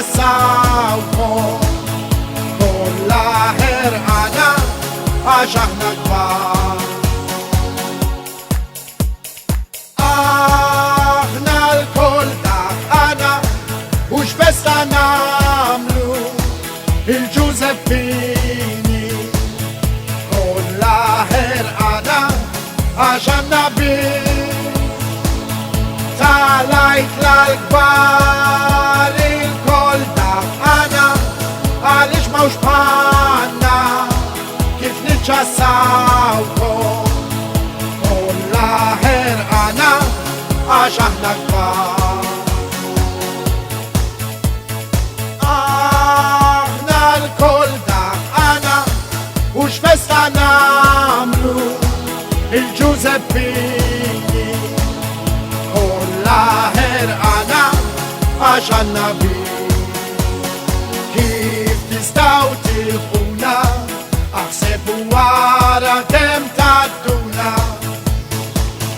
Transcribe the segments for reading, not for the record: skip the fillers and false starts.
סאוקו כל ההרענה השחנה כבר אכנל כל תחנה ושפסטה נמלו il Giuseppini con la herana השנבי תלית לגבר il כל תחנה על ישמע ושפנה כפנית שסאוקו כל ההרענה השחנה כבר Schwester Namlu, il Giuseppini, con la herana השנבי. כיף תסתאו תלכונה, אך ספואר אתם תדונה.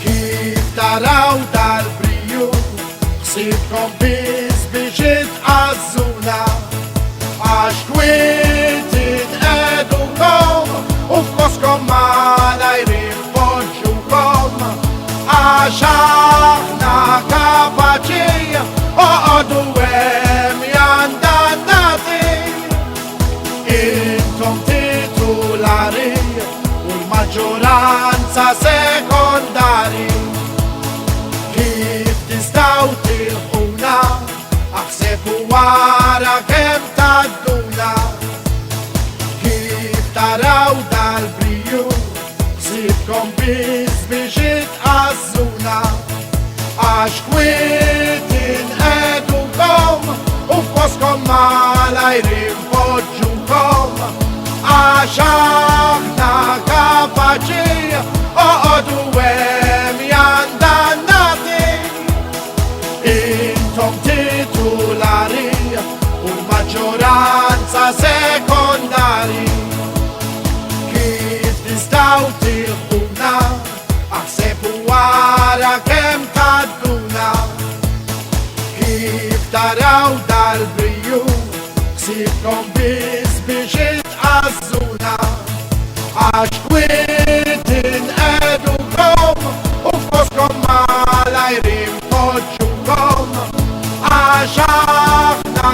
כיף תראו תרבריו, כסיף קומפיס בישית עזונה. אשקוויתית אדוקום, ופקוסקום מליירים פונצ'וקום. אשכנה קפצ'י, אודוהם ינדנתי. Intom titolari, un maggioranza secondari. Kif tistaw tilħuna, aħsebu wara kem tadduna. Kif taraw dal-briju, ksibkom biz biex itqazzuna. Għax kwitin edukom, u f'poskom malajrim poġġukom. Għax aħna kapaċi, oqodu hemm jandannati. Intom titolari, u l-maġġoranza sekondari. Kif tistaw tilħuna, aħsebu wara kemm tadduna. Kif taraw dal-briju, ksibkom biz biex itqazzuna. Għax kwitin edukom, u f'poskom malajrim poġġukom. Għax aħna